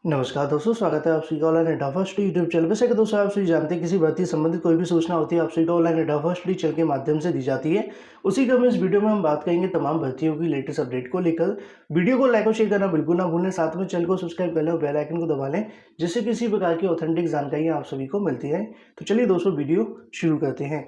नमस्कार दोस्तों, स्वागत है आप सभी का ऑनलाइन अड्डा फर्स्ट यूट्यूब चैनल पे। सेकंड दोस्तों, आप सभी जानते हैं किसी भर्ती संबंधित कोई भी सूचना होती है आप सभी को ऑनलाइन अड्डा फर्स्ट चैनल के माध्यम से दी जाती है। उसी क्रम में इस वीडियो में हम बात करेंगे तमाम भर्तियों की लेटेस्ट अपडेट को लेकर। वीडियो को लाइक और शेयर करना बिल्कुल ना भूलें, साथ में चैनल को सब्सक्राइब कर लें और बेल आइकन को दबा लें, जिससे किसी प्रकार की ऑथेंटिक जानकारियाँ आप सभी को मिलती है। तो चलिए दोस्तों, वीडियो शुरू करते हैं।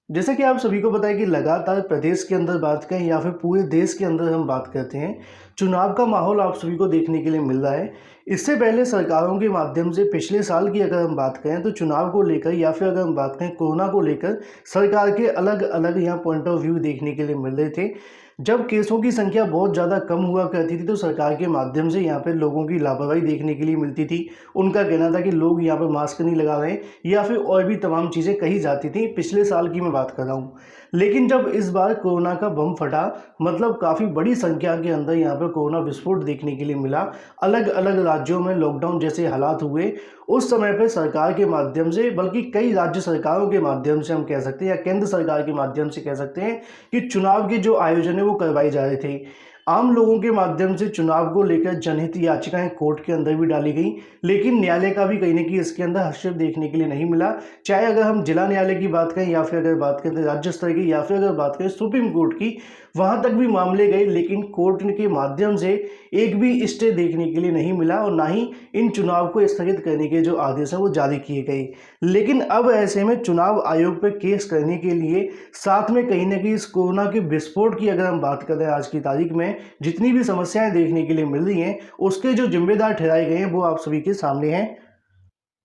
जैसे कि आप सभी को पता है कि लगातार प्रदेश के अंदर बात करें या फिर पूरे देश के अंदर हम बात करते हैं, चुनाव का माहौल आप सभी को देखने के लिए मिल रहा है। इससे पहले सरकारों के माध्यम से पिछले साल की अगर हम बात करें तो चुनाव को लेकर या फिर अगर हम बात करें कोरोना को लेकर सरकार के अलग अलग यहाँ पॉइंट ऑफ व्यू देखने के लिए मिल रहे थे। जब केसों की संख्या बहुत ज़्यादा कम हुआ करती थी तो सरकार के माध्यम से यहाँ पे लोगों की लापरवाही देखने के लिए मिलती थी। उनका कहना था कि लोग यहाँ पर मास्क नहीं लगा रहे या फिर और भी तमाम चीज़ें कही जाती थी। पिछले साल की मैं बात कर रहा हूँ। लेकिन जब इस बार कोरोना का बम फटा, मतलब काफ़ी बड़ी संख्या के अंदर यहाँ पर कोरोना विस्फोट देखने के लिए मिला, अलग अलग राज्यों में लॉकडाउन जैसे हालात हुए, उस समय पर सरकार के माध्यम से, बल्कि कई राज्य सरकारों के माध्यम से हम कह सकते हैं या केंद्र सरकार के माध्यम से कह सकते हैं कि चुनाव के जो आयोजन है वो करवाए जा रहे थे। आम लोगों के माध्यम से चुनाव को लेकर जनहित याचिकाएं कोर्ट के अंदर भी डाली गई, लेकिन न्यायालय का भी कहीं ना कहीं इसके अंदर हस्तक्षेप देखने के लिए नहीं मिला। चाहे अगर हम जिला न्यायालय की बात करें या फिर अगर बात करें राज्य स्तर की या फिर अगर बात करें सुप्रीम कोर्ट की, वहां तक भी मामले गए, लेकिन कोर्ट के माध्यम से एक भी स्टे देखने के लिए नहीं मिला और ना ही इन चुनाव को स्थगित करने के जो आदेश हैं वो जारी किए गए। लेकिन अब ऐसे में चुनाव आयोग पर केस करने के लिए साथ में कहीं ना कहीं इस कोरोना के विस्फोट की अगर हम बात करें, आज की तारीख में जितनी भी समस्याएं देखने के लिए मिल रही हैं उसके जो जिम्मेदार ठहराए गए हैं वो आप सभी के सामने हैं।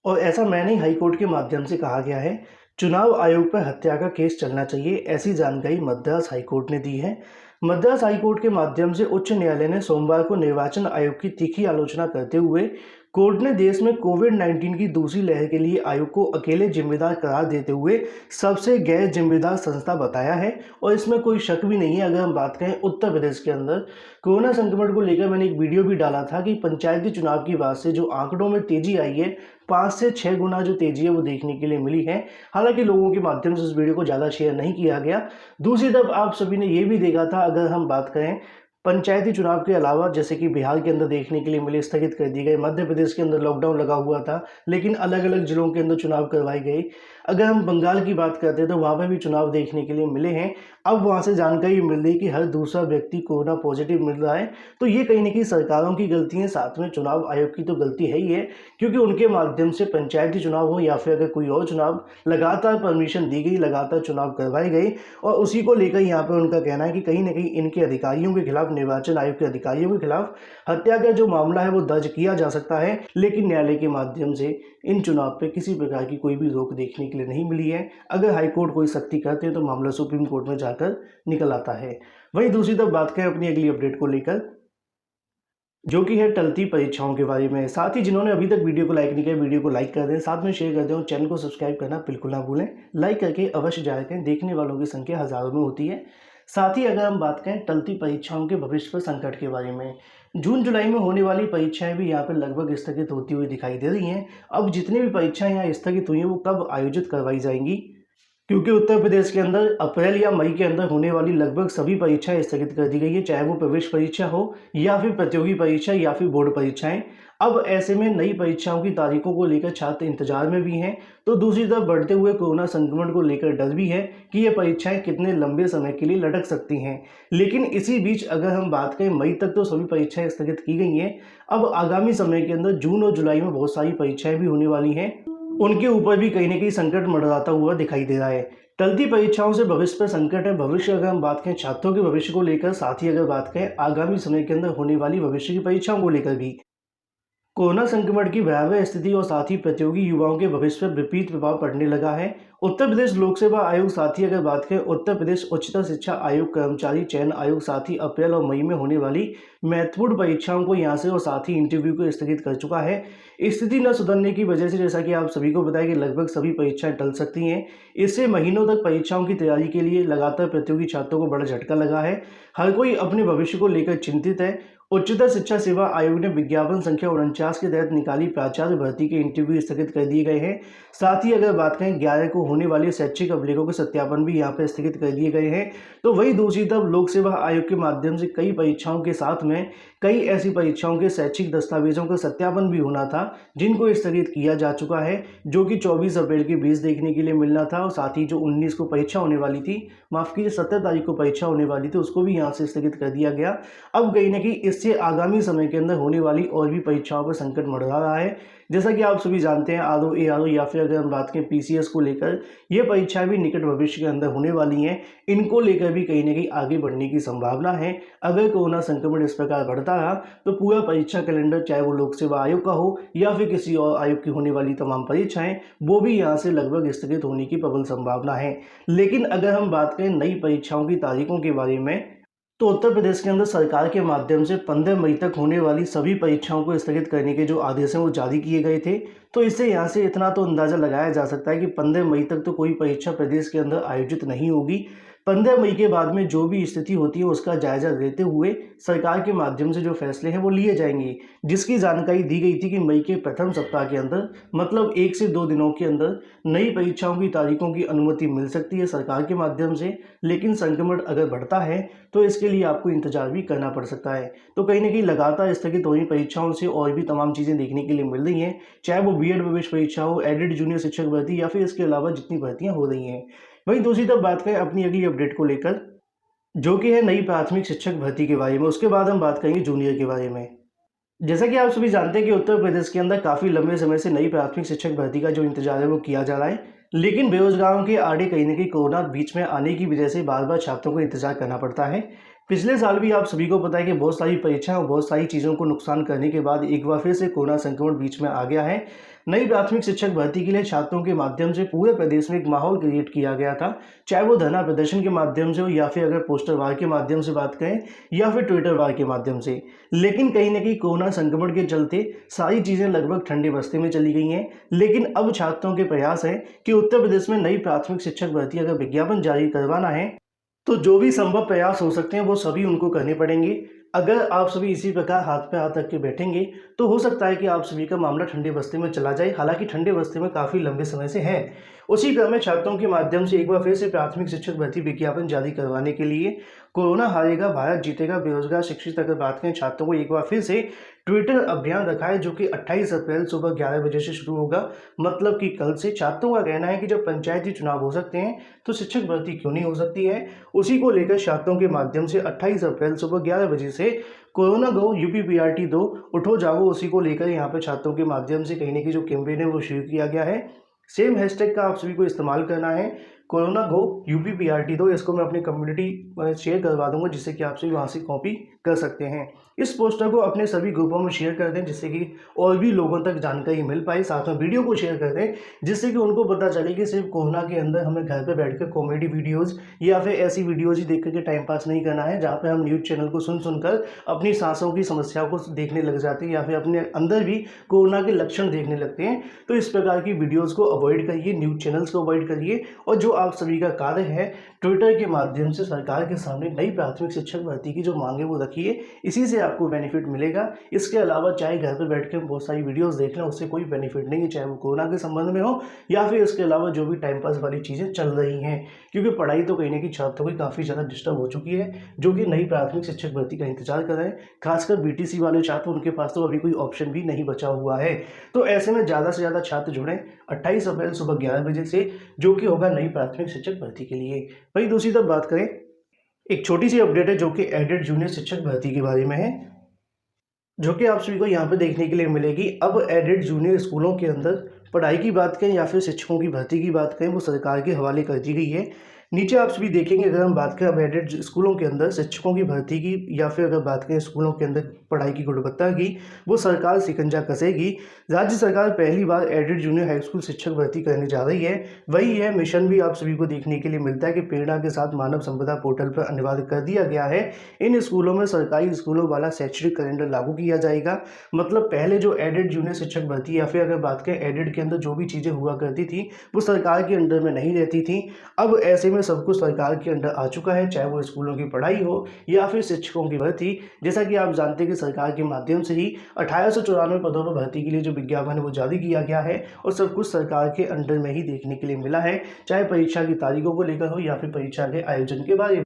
और ऐसा मैंने हाई कोर्ट के माध्यम से कहा गया है, चुनाव आयोग पर हत्या का केस चलना चाहिए, ऐसी जानकारी मद्रास हाई कोर्ट ने दी है। मद्रास हाई कोर्ट के माध्यम से उच्च न्यायालय ने सोमवार को निर्वाचन आयोग की तीखी आलोचना करते हुए कोर्ट ने देश में कोविड-19 की दूसरी लहर के लिए आयोग को अकेले जिम्मेदार करार देते हुए सबसे गैर जिम्मेदार संस्था बताया है। और इसमें कोई शक भी नहीं है। अगर हम बात करें उत्तर प्रदेश के अंदर कोरोना संक्रमण को लेकर मैंने एक वीडियो भी डाला था कि पंचायती चुनाव की बात से जो आंकड़ों में तेजी आई है, 5 से 6 गुना जो तेजी है वो देखने के लिए मिली है। हालांकि लोगों के माध्यम से इस वीडियो को ज़्यादा शेयर नहीं किया गया। दूसरी तरफ आप सभी ने ये भी देखा था, अगर हम बात करें पंचायती चुनाव के अलावा, जैसे कि बिहार के अंदर देखने के लिए मिले, स्थगित कर दी गई, मध्य प्रदेश के अंदर लॉकडाउन लगा हुआ था लेकिन अलग अलग जिलों के अंदर चुनाव करवाए गए। अगर हम बंगाल की बात करते हैं तो वहाँ पर भी चुनाव देखने के लिए मिले हैं। अब वहाँ से जानकारी मिल रही है कि हर दूसरा व्यक्ति कोरोना पॉजिटिव मिल रहा है। तो ये कहीं ना कहीं सरकारों की गलती है, साथ में चुनाव आयोग की तो गलती है ही है, क्योंकि उनके माध्यम से पंचायती चुनाव हो या फिर अगर कोई और चुनाव, लगातार परमिशन दी गई, लगातार चुनाव करवाए गए। और उसी को लेकर यहाँ पर उनका कहना है कि कहीं ना कहीं इनके अधिकारियों के खिलाफ, निर्वाचन आयोग के अधिकारियों के खिलाफ हत्या का जो मामला है वो दर्ज किया जा सकता है। लेकिन न्यायालय के माध्यम से इन चुनाव पे किसी प्रकार की कोई भी रोक देखने के लिए नहीं मिली है। अगर हाईकोर्ट कोई सख्ती करते हैं तो मामला सुप्रीम कोर्ट में जाकर निकल आता है। वहीं दूसरी तरफ बात करें अपनी अगली अपडेट को लेकर, जो कि है टलती परीक्षाओं के बारे में। साथ ही जिन्होंने अभी तक वीडियो को लाइक नहीं किया, वीडियो को लाइक कर दें, साथ में शेयर कर दें और चैनल को सब्सक्राइब करना बिल्कुल ना भूलें। लाइक करके अवश्य जाया करें, देखने वालों की संख्या हज़ारों में होती है। साथ ही अगर हम बात करें टलती परीक्षाओं के भविष्य पर संकट के बारे में, जून जुलाई में होने वाली परीक्षाएं भी यहाँ पर लगभग स्थगित होती हुई दिखाई दे रही हैं। अब जितनी भी परीक्षाएं यहाँ स्थगित हुई हैं वो कब आयोजित करवाई जाएंगी, क्योंकि उत्तर प्रदेश के अंदर अप्रैल या मई के अंदर होने वाली लगभग सभी परीक्षाएं स्थगित कर दी गई है, चाहे वो प्रवेश परीक्षा हो या फिर प्रतियोगी परीक्षा या फिर बोर्ड परीक्षाएं। अब ऐसे में नई परीक्षाओं की तारीखों को लेकर छात्र इंतजार में भी हैं। तो दूसरी तरफ बढ़ते हुए कोरोना संक्रमण को लेकर डर भी है कि ये परीक्षाएं कितने लंबे समय के लिए लटक सकती हैं। लेकिन इसी बीच अगर हम बात करें, मई तक तो सभी परीक्षाएं स्थगित की गई हैं। अब आगामी समय के अंदर जून और जुलाई में बहुत सारी परीक्षाएं भी होने वाली हैं, उनके ऊपर भी कहीं ना कहीं संकट मंडराता हुआ दिखाई दे रहा है। टलती परीक्षाओं से भविष्य पर संकट है। भविष्य अगर हम बात करें छात्रों के भविष्य को लेकर, साथ ही अगर बात करें आगामी समय के अंदर होने वाली भविष्य की परीक्षाओं को लेकर भी, कोरोना संक्रमण की भयावह स्थिति और साथ ही प्रतियोगी युवाओं के भविष्य पर विपरीत प्रभाव पड़ने लगा है। उत्तर प्रदेश लोक सेवा आयोग, साथ ही अगर बात करें उत्तर प्रदेश उच्चतर शिक्षा आयोग, कर्मचारी चयन आयोग, साथ ही अप्रैल और मई में होने वाली महत्वपूर्ण परीक्षाओं को यहाँ से और साथ ही इंटरव्यू को स्थगित कर चुका है। स्थिति न सुधरने की वजह से, जैसा कि आप सभी को बताया कि लगभग सभी परीक्षाएं टल सकती हैं। इससे महीनों तक परीक्षाओं की तैयारी के लिए लगातार प्रतियोगी छात्रों को बड़ा झटका लगा है। हर कोई अपने भविष्य को लेकर चिंतित है। उच्चतर शिक्षा सेवा आयोग ने विज्ञापन संख्या 49 के तहत निकाली प्राचार्य भर्ती के इंटरव्यू स्थगित कर दिए गए हैं। साथ ही अगर बात करें 11 को होने वाले शैक्षिक अभिलेखों के सत्यापन भी यहाँ पर स्थगित कर दिए गए हैं। तो वही दूसरी तरफ लोक सेवा आयोग के माध्यम से कई परीक्षाओं के साथ में कई ऐसी परीक्षाओं के शैक्षिक दस्तावेजों का सत्यापन भी होना था, जिनको स्थगित किया जा चुका है, जो कि 24 अप्रैल के बीच देखने के लिए मिलना था। और साथ ही जो 19 को परीक्षा होने वाली थी, माफ कीजिए 17 तारीख को परीक्षा होने वाली थी, उसको भी यहाँ से स्थगित कर दिया गया। अब कहीं ना कहीं इससे आगामी समय के अंदर होने वाली और भी परीक्षाओं पर संकट मंडरा रहा है। जैसा कि आप सभी जानते हैं, आरओ एआरओ या फिर अगर हम बात करें पीसीएस को लेकर, ये परीक्षाएं भी निकट भविष्य के अंदर होने वाली हैं। इनको लेकर भी कहीं ना कहीं आगे बढ़ने की संभावना है। अगर कोरोना संक्रमण इस प्रकार बढ़ता रहा तो पूरा परीक्षा कैलेंडर, चाहे वो लोक सेवा आयोग का हो या फिर किसी और आयोग की होने वाली तमाम परीक्षाएं, वो भी यहाँ से लगभग स्थगित होने की प्रबल संभावना है। लेकिन अगर हम बात करें नई परीक्षाओं की तारीखों के बारे में, तो उत्तर प्रदेश के अंदर सरकार के माध्यम से 15 मई तक होने वाली सभी परीक्षाओं को स्थगित करने के जो आदेश हैं वो जारी किए गए थे। तो इससे यहाँ से इतना तो अंदाज़ा लगाया जा सकता है कि 15 मई तक तो कोई परीक्षा प्रदेश के अंदर आयोजित नहीं होगी। 15 मई के बाद में जो भी स्थिति होती है उसका जायजा लेते हुए सरकार के माध्यम से जो फैसले हैं वो लिए जाएंगे, जिसकी जानकारी दी गई थी कि मई के प्रथम सप्ताह के अंदर, मतलब 1 से 2 दिनों के अंदर नई परीक्षाओं की तारीखों की अनुमति मिल सकती है सरकार के माध्यम से। लेकिन संक्रमण अगर बढ़ता है तो इसके लिए आपको इंतजार भी करना पड़ सकता है। तो कहीं ना कहीं लगातार स्थगित हो रही परीक्षाओं से और भी तमाम चीज़ें देखने के लिए मिल रही हैं, चाहे वो बीएड प्रवेश परीक्षा हो, एडेड जूनियर शिक्षक भर्ती या फिर इसके अलावा जितनी भर्तियां हो रही हैं। वहीं दूसरी तरफ बात करें अपनी अगली अपडेट को लेकर, जो कि है नई प्राथमिक शिक्षक भर्ती के बारे में, उसके बाद हम बात करेंगे जूनियर के बारे में। जैसा कि आप सभी जानते हैं कि उत्तर प्रदेश के अंदर काफ़ी लंबे समय से नई प्राथमिक शिक्षक भर्ती का जो इंतजार है वो किया जा रहा है। लेकिन बेरोजगारों के आड़े कहीं ना कहीं कोरोना बीच में आने की वजह से बार बार छात्रों को इंतजार करना पड़ता है। पिछले साल भी आप सभी को पता है कि बहुत सारी परीक्षाएं और बहुत सारी चीज़ों को नुकसान करने के बाद एक बार फिर से कोरोना संक्रमण बीच में आ गया है। नई प्राथमिक शिक्षक भर्ती के लिए छात्रों के माध्यम से पूरे प्रदेश में एक माहौल क्रिएट किया गया था, चाहे वो धरना प्रदर्शन के माध्यम से हो या फिर अगर पोस्टर वार के माध्यम से बात करें या फिर ट्विटर वार के माध्यम से। लेकिन कहीं ना कहीं कोरोना संक्रमण के चलते सारी चीज़ें लगभग ठंडे बस्ते में चली गई हैं। लेकिन अब छात्रों के प्रयास है कि उत्तर प्रदेश में नई प्राथमिक शिक्षक भर्ती अगर विज्ञापन जारी करवाना है तो जो भी संभव प्रयास हो सकते हैं वो सभी उनको करने पड़ेंगे। अगर आप सभी इसी प्रकार हाथ पे हाथ रख के बैठेंगे तो हो सकता है कि आप सभी का मामला ठंडे बस्ते में चला जाए। हालांकि ठंडे बस्ते में काफ़ी लंबे समय से है। उसी क्रम में छात्रों के माध्यम से एक बार फिर से प्राथमिक शिक्षक भर्ती विज्ञापन जारी करवाने के लिए कोरोना हारेगा भारत जीतेगा बेरोजगार शिक्षित अगर बात करें छात्रों को एक बार फिर से ट्विटर अभियान रखा है, जो कि 28 अप्रैल सुबह 11 बजे से शुरू होगा। मतलब कि कल से छात्रों का कहना है कि जब पंचायती चुनाव हो सकते हैं तो शिक्षक भर्ती क्यों नहीं हो सकती है। उसी को लेकर छात्रों के माध्यम से 28 अप्रैल सुबह 11 बजे से कोरोना गो यूपीपीआरटी दो उठो जागो, उसी को लेकर यहाँ पे छात्रों के माध्यम से कहीं ना कहीं जो कैंपेन है वो शुरू किया गया है। सेम हैशटैग का आप सभी को इस्तेमाल करना है, कोरोना गो यूपीपीआरटी दो। इसको मैं अपनी कम्युनिटी शेयर करवा दूंगा, जिससे कि आप सभी वहाँ से कॉपी कर सकते हैं। इस पोस्टर को अपने सभी ग्रुपों में शेयर कर दें, जिससे कि और भी लोगों तक जानकारी मिल पाए। साथ में वीडियो को शेयर कर दें, जिससे कि उनको पता चले कि सिर्फ कोरोना के अंदर हमें घर पर बैठकर कॉमेडी वीडियोज़ या फिर ऐसी वीडियोज़ ही देख करके टाइम पास नहीं करना है, जहाँ पर हम न्यूज़ चैनल को सुनकर अपनी सांसों की समस्याओं को देखने लग जाते हैं या फिर अपने अंदर भी कोरोना के लक्षण देखने लगते हैं। तो इस प्रकार की वीडियोज़ को अवॉइड करिए, न्यूज़ चैनल्स को अवॉइड करिए। और जो आप सभी का कार्य है, ट्विटर के माध्यम से सरकार के सामने नई प्राथमिक शिक्षक भर्ती की जो मांग है वो रखिए, इसी से आपको बेनिफिट मिलेगा। इसके अलावा चाहे घर पर बैठ कर बहुत सारी वीडियोस देख लें, उससे कोई बेनिफिट नहीं है, चाहे वो कोरोना के संबंध में हो या फिर इसके अलावा जो भी टाइम पास वाली चीज़ें चल रही हैं। क्योंकि पढ़ाई तो कहीं ना कहीं छात्रों की काफ़ी ज़्यादा डिस्टर्ब हो चुकी है, जो कि नई प्राथमिक शिक्षक भर्ती का इंतजार कर रहे हैं। खासकर बीटीसी वाले छात्र, उनके पास तो अभी कोई ऑप्शन भी नहीं बचा हुआ है। तो ऐसे में ज़्यादा से ज़्यादा छात्र जुड़ें 28 अप्रैल सुबह 11 बजे से, जो कि होगा नई प्राथमिक शिक्षक भर्ती के लिए। वहीं दूसरी तरफ बात करें, एक छोटी सी अपडेट है जो कि एडेड जूनियर शिक्षक भर्ती के बारे में है, जो कि आप सभी को यहाँ पे देखने के लिए मिलेगी। अब एडेड जूनियर स्कूलों के अंदर पढ़ाई की बात करें या फिर शिक्षकों की भर्ती की बात करें, वो सरकार के हवाले कर दी गई है। नीचे आप सभी देखेंगे, अगर हम बात करें अब एडेड स्कूलों के अंदर शिक्षकों की भर्ती की या फिर अगर बात करें स्कूलों के अंदर पढ़ाई की गुणवत्ता की, वो सरकार शिकंजा कसेगी। राज्य सरकार पहली बार एडेड जूनियर हाई स्कूल शिक्षक भर्ती करने जा रही है। वही है मिशन भी आप सभी को देखने के लिए मिलता है कि प्रेरणा के साथ मानव संपदा पोर्टल पर अनिवार्य कर दिया गया है। इन स्कूलों में सरकारी स्कूलों वाला शैक्षणिक कैलेंडर लागू किया जाएगा। मतलब पहले जो एडेड जूनियर शिक्षक भर्ती या फिर अगर बात करें एडेड के अंदर जो भी चीज़ें हुआ करती थी वो सरकार के अंडर में नहीं रहती थी। अब ऐसे में में सब कुछ सरकार के अंडर आ चुका है, चाहे वो स्कूलों की पढ़ाई हो या फिर शिक्षकों की भर्ती। जैसा कि आप जानते हैं कि सरकार के माध्यम से ही 1894 पदों पर भर्ती के लिए जो विज्ञापन है वो जारी किया गया है और सब कुछ सरकार के अंडर में ही देखने के लिए मिला है, चाहे परीक्षा की तारीखों को लेकर हो या फिर परीक्षा के आयोजन के बारे में।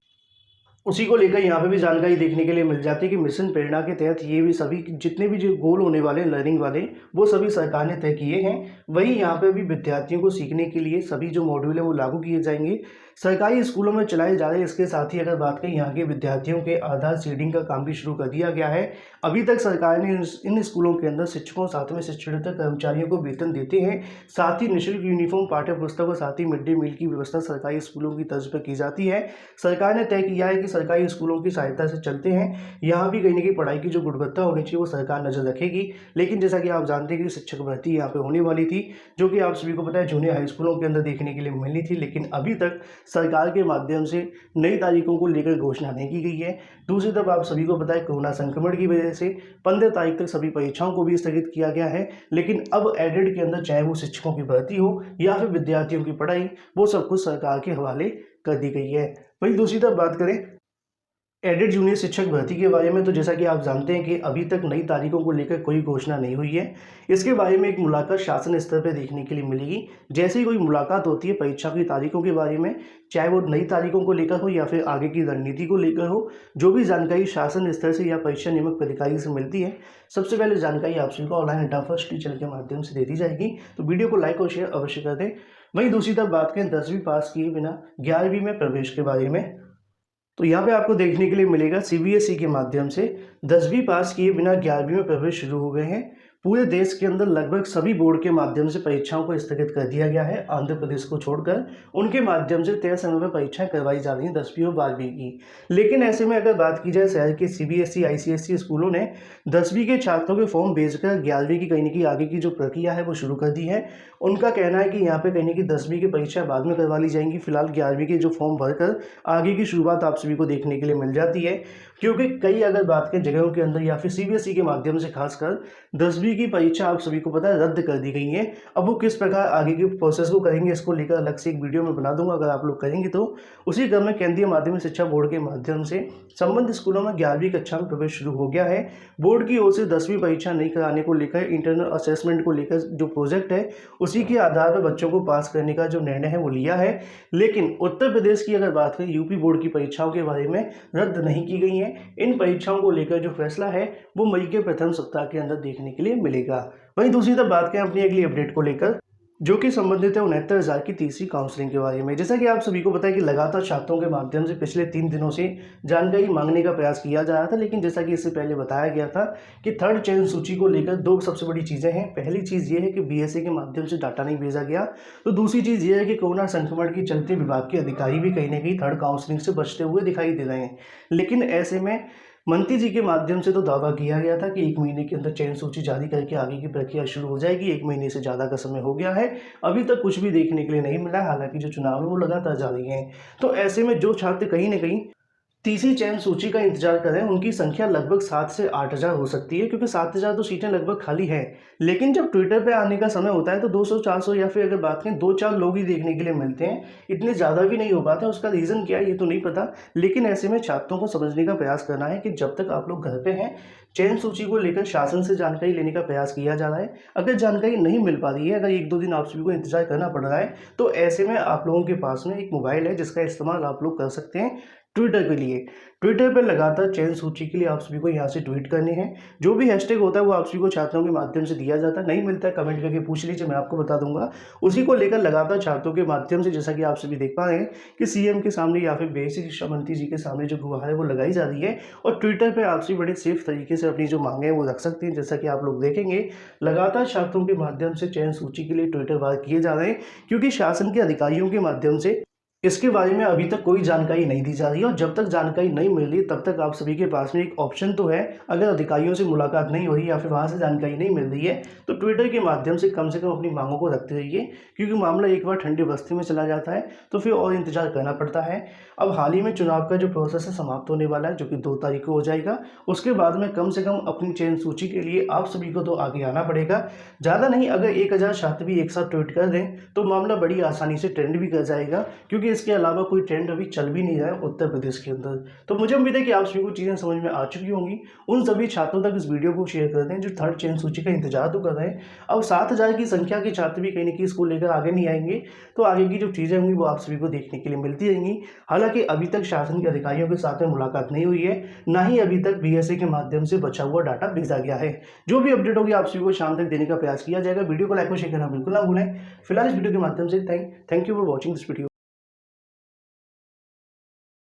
उसी को लेकर यहाँ पे भी जानकारी देखने के लिए मिल जाती है कि मिशन प्रेरणा के तहत ये भी सभी जितने भी जो गोल होने वाले लर्निंग वाले वो सभी सरकार ने तय किए हैं। वहीं यहाँ पे भी विद्यार्थियों को सीखने के लिए सभी जो मॉड्यूल है वो लागू किए जाएंगे सरकारी स्कूलों में चलाए जा रहे हैं। इसके साथ ही अगर बात करें यहाँ के विद्यार्थियों के आधार सीडिंग का काम भी शुरू कर दिया गया है। अभी तक सरकार ने इन स्कूलों के अंदर शिक्षकों साथ में शिक्षणेतर कर्मचारियों को वेतन देते हैं, साथ ही निःशुल्क यूनिफॉर्म, पाठ्य पुस्तक और साथ ही मिड डे मील की व्यवस्था सरकारी स्कूलों की तर्ज पर की जाती है। सरकार ने तय किया है कि सरकारी स्कूलों की सहायता से चलते हैं। यहाँ भी कहीं ना कहीं पढ़ाई की जो गुणवत्ता होनी चाहिए वो सरकार नजर रखेगी। लेकिन जैसा कि आप जानते हैं कि शिक्षक भर्ती यहाँ पे होने वाली थी, जो कि आप सभी को पता है जूनियर हाई स्कूलों के अंदर देखने के लिए मिलनी थी, लेकिन अभी तक सरकार के माध्यम से नई तारीखों को लेकर घोषणा नहीं की गई है। दूसरी तरफ आप सभी को पता है कोरोना संक्रमण की वजह से 15 तारीख तक सभी परीक्षाओं को भी स्थगित किया गया है। लेकिन अब एडेड के अंदर चाहे वो शिक्षकों की भर्ती हो या फिर विद्यार्थियों की पढ़ाई, वो सब कुछ सरकार के हवाले कर दी गई है। वहीं दूसरी तरफ बात करें एडेड जूनियर शिक्षक भर्ती के बारे में, तो जैसा कि आप जानते हैं कि अभी तक नई तारीखों को लेकर कोई घोषणा नहीं हुई है। इसके बारे में एक मुलाकात शासन स्तर पर देखने के लिए मिलेगी। जैसे ही कोई मुलाकात होती है परीक्षा की तारीखों के बारे में, चाहे वो नई तारीखों को लेकर हो या फिर आगे की रणनीति को लेकर हो, जो भी जानकारी शासन स्तर से या परीक्षा नियामक प्राधिकारी से मिलती है, सबसे पहले जानकारी आप सभी को ऑनलाइन अड्डा फर्स्ट टीचर के माध्यम से दे दी जाएगी। तो वीडियो को लाइक और शेयर अवश्य कर दें। वहीं दूसरी तरफ बात करें 10वीं पास किए बिना 11वीं में प्रवेश के बारे में, तो यहाँ पे आपको देखने के लिए मिलेगा सीबीएसई के माध्यम से 10वीं पास किए बिना 11वीं में प्रवेश शुरू हो गए हैं। पूरे देश के अंदर लगभग सभी बोर्ड के माध्यम से परीक्षाओं को स्थगित कर दिया गया है, आंध्र प्रदेश को छोड़कर। उनके माध्यम से तय समय पर परीक्षाएं करवाई जा रही हैं 10वीं और 12वीं की। लेकिन ऐसे में अगर बात की जाए शहर के सीबीएसई आईसीएसई स्कूलों ने 10वीं के छात्रों के फॉर्म भेजकर 11वीं की कहीं ना कहीं आगे की जो प्रक्रिया है वो शुरू कर दी है। उनका कहना है कि यहाँ पे कहीं ना कहीं 10वीं की परीक्षा बाद में करवा ली जाएंगी। फिलहाल 11वीं के जो फॉर्म भरकर आगे की शुरुआत आप सभी को देखने के लिए मिल जाती है, क्योंकि कई अगर बात करें जगहों के अंदर या फिर सीबीएसई के माध्यम से खासकर 10वीं की परीक्षा आप सभी को पता है रद्द कर दी गई है। अब वो किस प्रकार आगे के प्रोसेस को करेंगे इसको लेकर अलग से एक वीडियो में बना दूंगा, अगर आप लोग करेंगे तो। उसी क्रम में केंद्रीय माध्यमिक शिक्षा बोर्ड के माध्यम से संबंधित स्कूलों में 11वीं कक्षा में प्रवेश शुरू हो गया है। बोर्ड की ओर से 10वीं परीक्षा नहीं कराने को लेकर इंटरनल असेसमेंट को लेकर जो प्रोजेक्ट है उसी के आधार पर बच्चों को पास करने का जो निर्णय है वो लिया है। लेकिन उत्तर प्रदेश की अगर बात करें यूपी बोर्ड की परीक्षाओं के बारे में रद्द नहीं की गई है। इन परीक्षाओं को लेकर जो फैसला है वो मई के प्रथम सप्ताह के अंदर देखने के लिए मिलेगा। वहीं दूसरी तरफ बात करें अपनी अगली अपडेट को लेकर, जो कि संबंधित है 69,000 की तीसरी काउंसलिंग के बारे में। जैसा कि आप सभी को पता है कि लगातार छात्रों के माध्यम से पिछले 3 दिनों से जानकारी मांगने का प्रयास किया जा रहा था, लेकिन जैसा कि इससे पहले बताया गया था कि थर्ड चयन सूची को लेकर 2 सबसे बड़ी चीज़ें हैं। पहली चीज़ ये है कि बीएसए के माध्यम से डाटा नहीं भेजा गया, तो दूसरी चीज़ ये है कि कोरोना संक्रमण के चलते विभाग के अधिकारी भी कहीं ना कहीं थर्ड काउंसलिंग से बचते हुए दिखाई दे रहे हैं। लेकिन ऐसे में मंत्री जी के माध्यम से तो दावा किया गया था कि 1 महीने के अंदर चयन सूची जारी करके आगे की प्रक्रिया शुरू हो जाएगी। 1 महीने से ज़्यादा का समय हो गया है, अभी तक कुछ भी देखने के लिए नहीं मिला है। हालांकि जो चुनाव है वो लगातार जारी हैं। तो ऐसे में जो छात्र कहीं ना कहीं तीसरी चयन सूची का इंतजार करें, उनकी संख्या लगभग 7 से 8,000 हो सकती है, क्योंकि 7,000 तो सीटें लगभग खाली है। लेकिन जब ट्विटर पे आने का समय होता है तो 200-400 या फिर अगर बात करें 2-4 लोग ही देखने के लिए मिलते हैं, इतने ज़्यादा भी नहीं हो पाते। उसका रीज़न क्या है ये तो नहीं पता, लेकिन ऐसे में छात्रों को समझने का प्रयास करना है कि जब तक आप लोग घर पे हैं, चयन सूची को लेकर शासन से जानकारी लेने का प्रयास किया जा रहा है। अगर जानकारी नहीं मिल पा रही है, अगर 1-2 दिन आप सभी को इंतजार करना पड़ रहा है, तो ऐसे में आप लोगों के पास में एक मोबाइल है जिसका इस्तेमाल आप लोग कर सकते हैं ट्विटर के लिए। ट्विटर पर लगातार चयन सूची के लिए आप सभी को यहाँ से ट्वीट करने हैं। जो भी हैशटैग होता है वो आप सभी को छात्रों के माध्यम से दिया जाता है। नहीं मिलता है कमेंट करके पूछ लीजिए, मैं आपको बता दूंगा। उसी को लेकर लगातार छात्रों के माध्यम से, जैसा कि आप सभी देख पा रहे हैं कि सीएम के सामने या फिर बेसिक शिक्षा मंत्री जी के सामने जो गुहार है वो लगाई जा रही है। और ट्विटर पर आप सभी बड़े सेफ तरीके से अपनी जो मांगे हैं वो रख सकते हैं। जैसा कि आप लोग देखेंगे लगातार छात्रों के माध्यम से चयन सूची के लिए ट्विटर वार किए जा रहे हैं, क्योंकि शासन के अधिकारियों के माध्यम से इसके बारे में अभी तक कोई जानकारी नहीं दी जा रही है। और जब तक जानकारी नहीं मिल रही तब तक आप सभी के पास में एक ऑप्शन तो है, अगर अधिकारियों से मुलाकात नहीं हो रही या फिर वहाँ से जानकारी नहीं मिल रही है तो ट्विटर के माध्यम से कम अपनी मांगों को रखते रहिए, क्योंकि मामला एक बार ठंडी बस्ती में चला जाता है तो फिर और इंतजार करना पड़ता है। अब हाल ही में चुनाव का जो प्रोसेस है समाप्त होने वाला है, जो कि 2 तारीख को हो जाएगा। उसके बाद में कम से कम अपनी चयन सूची के लिए आप सभी को तो आगे आना पड़ेगा। ज़्यादा नहीं, अगर 1,000 छात्र भी एक साथ ट्वीट कर दें तो मामला बड़ी आसानी से ट्रेंड भी कर जाएगा, क्योंकि इसके अलावा कोई ट्रेंड अभी चल भी नहीं रहा है उत्तर प्रदेश के अंदर। तो मुझे उम्मीद है कि आप सभी को चीज़ें समझ में आ चुकी होंगी। उन सभी छात्रों तक इस वीडियो को शेयर कर दें जो थर्ड चयन सूची का इंतजार तो कर रहे हैं। अब 7,000 की संख्या के छात्र भी कहीं न कहीं इसको लेकर आगे नहीं आएँगे, तो आगे की जो चीज़ें होंगी वो आप सभी को देखने के लिए मिलती रहेंगी। हालाँकि अभी तक शासन के अधिकारियों के साथ में मुलाकात नहीं हुई है, ना ही अभी तक बीएसए के माध्यम से बचा हुआ डाटा भेजा गया है। जो भी अपडेट होगी आप सभी को शाम तक देने का प्रयास किया जाएगा। वीडियो को लाइक और शेयर करना बिल्कुल ना भूलें। फिलहाल इस वीडियो के माध्यम से thank you for watching this video.